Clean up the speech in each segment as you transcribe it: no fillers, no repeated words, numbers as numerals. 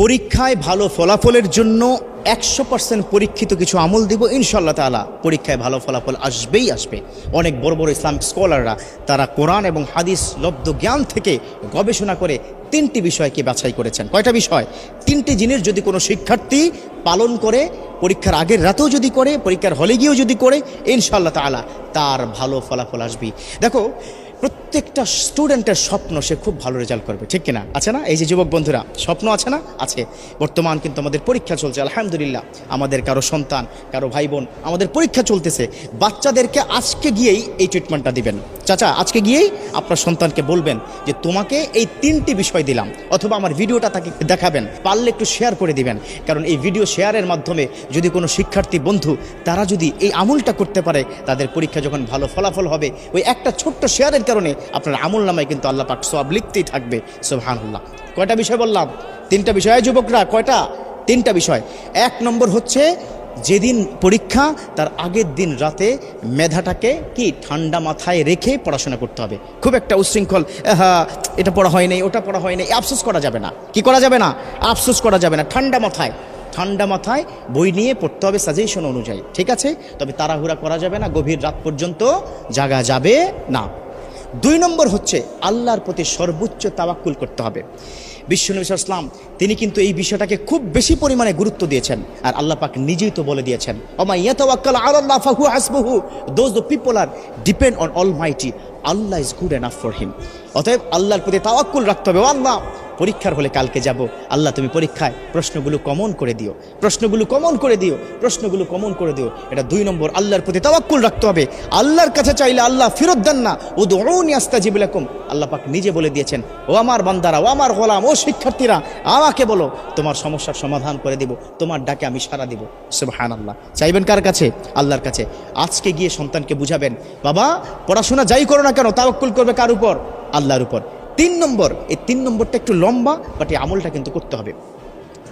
পরীক্ষায় ভালো ফলাফলের জন্য 100% পরীক্ষিত কিছু আমল দিব, ইনশাআল্লাহ তাআলা পরীক্ষায় ভালো ফলাফল আসবেই আসবে। অনেক বড় বড় ইসলামিক স্কলাররা তারা কোরআন এবং হাদিস লব্ধ জ্ঞান থেকে গবেষণা করে 3টি বিষয়কে বাছাই করেছেন। কয়টা বিষয়? 3টি জিনিস যদি কোনো শিক্ষার্থী পালন করে, পরীক্ষার আগের রাতেও যদি করে, পরীক্ষার হলে গিয়েও যদি করে, ইনশাআল্লাহ তাআলা তার ভালো ফলাফল আসবে। দেখো, প্রত্যেকটা স্টুডেন্টের স্বপ্ন সে খুব ভালো রেজাল্ট করবে, ঠিক কিনা? আছে না? এই যে যুবক বন্ধুরা, স্বপ্ন আছে না? আছে। বর্তমান কিন্তু আমাদের পরীক্ষা চলছে, আলহামদুলিল্লাহ। আমাদের কারো সন্তান, কারো ভাই বোন, আমাদের পরীক্ষা চলতেছে। বাচ্চাদেরকে আজকে গিয়েই এই ট্রিটমেন্টটা দিবেন। চাচা, আজকে গিয়েই আপনার সন্তানকে বলবেন যে তোমাকে এই 3টি বিষয় দিলাম, অথবা আমার ভিডিওটা তাকে দেখাবেন, পারলে একটু শেয়ার করে দিবেন। কারণ এই ভিডিও শেয়ারের মাধ্যমে যদি কোনো শিক্ষার্থী বন্ধু তারা যদি এই আমলটা করতে পারে, তাদের পরীক্ষা যখন ভালো ফলাফল হবে, ওই একটা ছোট্ট শেয়ারের কারণে আপনার আমল নামায় কিন্তু আল্লাহ পাক সওয়াব লিখতেই থাকবে। সুবহানাল্লাহ। কয়টা বিষয় বললাম? 3টা বিষয়। যুবকরা, কয়টা? 3টা বিষয়। 1 নম্বর হচ্ছে, যেদিন পরীক্ষা তার আগের দিন রাতে মেধাটাকে কি ঠান্ডা মাথায় রেখে পড়াশোনা করতে হবে। খুব একটা উচ্ছৃঙ্খল, হ্যাঁ এটা পড়া হয় নাই, ওটা পড়া হয় নাই, আফসোস করা যাবে না। কি করা যাবে না? আফসোস করা যাবে না। ঠান্ডা মাথায় বই নিয়ে পড়তে হবে সাজেশন অনুযায়ী, ঠিক আছে? তবে তাড়াহুড়া করা যাবে না, গভীর রাত পর্যন্ত জাগা যাবে না। 2 নম্বর হচ্ছে, আল্লাহর প্রতি সর্বোচ্চ তাওয়াক্কুল করতে হবে। বিশ্বনবী সাল্লাল্লাহু আলাইহি ওয়াসাল্লাম তিনি কিন্তু এই বিষয়টাকে খুব বেশি পরিমাণে গুরুত্ব দিয়েছেন। আর আল্লাহ পাক নিজেই তো বলে দিয়েছেন, ওমা ইয়াতাওয়াক্কাল আলাল্লাহ ফাহুয়া হাসবুহু, those the people are depend on almighty, Allah is good enough for him. অতএব আল্লাহর প্রতি তাওয়াক্কুল রাখতে হবে। আল্লাহ, পরীক্ষার হলে কালকে যাব, আল্লাহ তুমি পরীক্ষায় প্রশ্নগুলো কমন করে দিও, প্রশ্নগুলো কমন করে দিও। এটা 2 নম্বর, আল্লাহর প্রতি তাওয়াক্কুল রাখতে হবে। আল্লাহর কাছে চাইলে আল্লাহ ফেরত দেন না। উদউনি আস্তাজিব লাকুম, আল্লাহ পাক নিজে বলে দিয়েছেন, ও আমার বান্দারা, ও আমার গোলাম, ও শিক্ষার্থীরা, আমাকে বলো, তোমার সমস্যার সমাধান করে দিব, তোমার ডাকে আমি সাড়া দিব। সুবহানাল্লাহ। চাইবেন কার কাছে? আল্লাহর কাছে। আজকে গিয়ে সন্তানকে বুঝাবেন, বাবা পড়াশোনা যাই করো না কেন, তাওয়াক্কুল করবে কার উপর? আল্লাহর উপর। 3 নম্বর, এই 3 নম্বরটা একটু লম্বা, বাট এই আমলটা কিন্তু করতে হবে।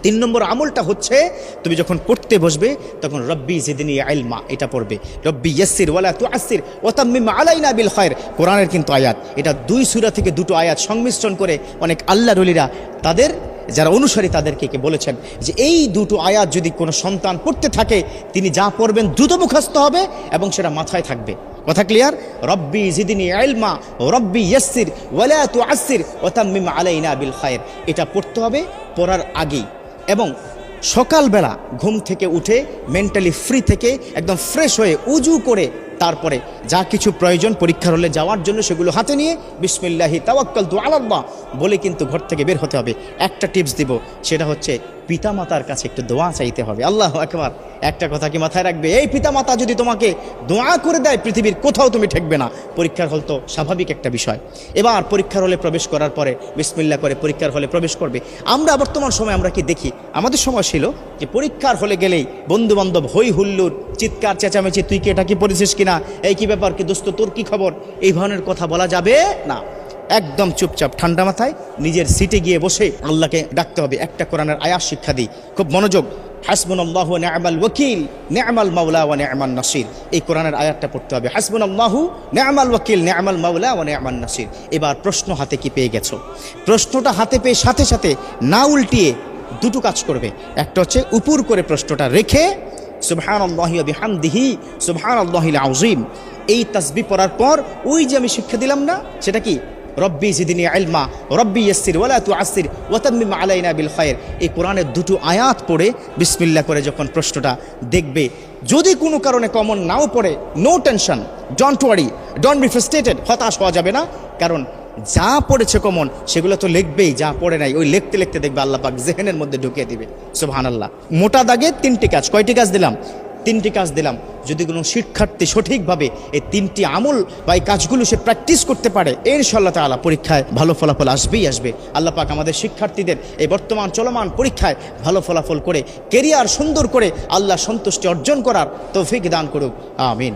3 নম্বর আমলটা হচ্ছে, তুমি যখন পড়তে বসবে তখন রব্বি জিদনি ইলমা এটা পড়বে। রব্বি ইয়াসসির ওয়ালা তুআসসির ওয়া তাম্মিম আলাইনা বিল খায়র, কোরআনের কিন্তু আয়াত। এটা 2 সূরা থেকে 2টো আয়াত সংমিশ্রণ করে অনেক আল্লাহর ওলিরা তাদের যারা অনুসারী তাদেরকে বলেছেন যে এই 2টো আয়াত যদি কোনো সন্তান পড়তে থাকে, তিনি যা পড়বেন দ্রুত মুখস্থ হবে এবং সেটা মাথায় থাকবে। কথা ক্লিয়ার? রব্বি জিদনি ইলমা, রব্বি ইয়াসসির ওয়ালা তুআসসির ওয়া তাম্মিম আলাইনা বিল খায়র, এটা পড়তে হবে পড়ার আগেই। এবং সকালবেলা ঘুম থেকে উঠে মেন্টালি ফ্রি থেকে একদম ফ্রেশ হয়ে উজু করে তারপরে যা কিছু প্রয়োজন পরীক্ষার হলে যাওয়ার জন্য সেগুলো হাতে নিয়ে বিসমিল্লাহি তাওয়াক্কালতু আলাল্লাহ বলে কিন্তু ঘর থেকে বের হতে হবে। একটা টিপস দিব, সেটা হচ্ছে পিতামাতার কাছে একটু দোয়া চাইতে হবে। আল্লাহু আকবার। একটা কথা কি মাথায় রাখবে, এই পিতামাতা যদি তোমাকে দোয়া করে দেয়, পৃথিবীর কোথাও তুমি ঠেকবে না। পরীক্ষার হল তো স্বাভাবিক একটা বিষয়। এবার পরীক্ষার হলে প্রবেশ করার পরে বিসমিল্লাহ করে পরীক্ষার হলে প্রবেশ করবে। আমরা বর্তমান সময় আমরা কি দেখি, আমাদের সময় ছিল যে পরীক্ষার হলে গেলেই বন্ধু বান্ধব হই হুল্লোড়, চিৎকার চেঁচামেচি, তুই কি এটা কি পড়েছিস কিনা, এই কি ব্যাপার, কি দোস্ত তোর কি খবর, এই ধরনের কথা বলা যাবে না। একদম চুপচাপ ঠান্ডা মাথায় নিজের সিটে গিয়ে বসে আল্লাহকে ডাকতে হবে। একটা কোরআনের আয়াত শিক্ষা দিই, খুব মনোযোগ। হাসবুনাল্লাহু ওয়া নি'মাল ওয়াকিল, নি'মাল মাওলা ওয়া নি'মান নাসির, এই কোরআনের আয়াতটা পড়তে হবে। হাসবুনাল্লাহু নি'মাল ওয়াকিল, নি'মাল মাওলা ওয়া নি'মান নাসির। এবার প্রশ্ন হাতে কি পেয়ে গেছো? প্রশ্নটা হাতে পেয়ে সাথে সাথে না উল্টিয়ে 2টো কাজ করবে। একটা হচ্ছে উপর করে প্রশ্নটা রেখে সুবহানাল্লাহি ওয়া বিহামদিহি সুবহানাল্লাহিল আযীম, এই তাসবিহ পড়ার পর ওই যে আমি শিক্ষা দিলাম না, সেটা কি রব্বি জিদনি ইলমা, রব্বি ইয়াসসির ওয়ালা তুআসসির ওয়া তাম্মিম আলাইনা বিল খায়র, এই কোরআনের 2টো আয়াত পড়ে বিসমিল্লাহ করে যখন প্রশ্নটা দেখবে, যদি কোনো কারণে কমন নাও পড়ে, no tension, don't worry, don't be frustrated, হতাশ হওয়া যাবে না। কারণ যা পড়েছে কমন সেগুলো তো লিখবেই, যা পড়ে নাই ওই লিখতে লিখতে দেখবে আল্লাহ পাক জেহেনের মধ্যে ঢুকিয়ে দিবে। সুবহানাল্লাহ। মোটা দাগে 3টি কাজ। কয়টি কাজ দিলাম? 3টি কাজ দিলাম। যদি কোনো শিক্ষার্থী সঠিকভাবে এই 3টি আমল বা এই কাজগুলো সে প্র্যাকটিস করতে পারে, ইনশাআল্লাহ তাআলা পরীক্ষায় ভালো ফলাফল আসবেই আসবে। আল্লাহ পাক আমাদের শিক্ষার্থীদের এই বর্তমান চলমান পরীক্ষায় ভালো ফলাফল করে কেরিয়ার সুন্দর করে আল্লাহ সন্তুষ্টি অর্জন করার তৌফিক দান করুক। আমিন।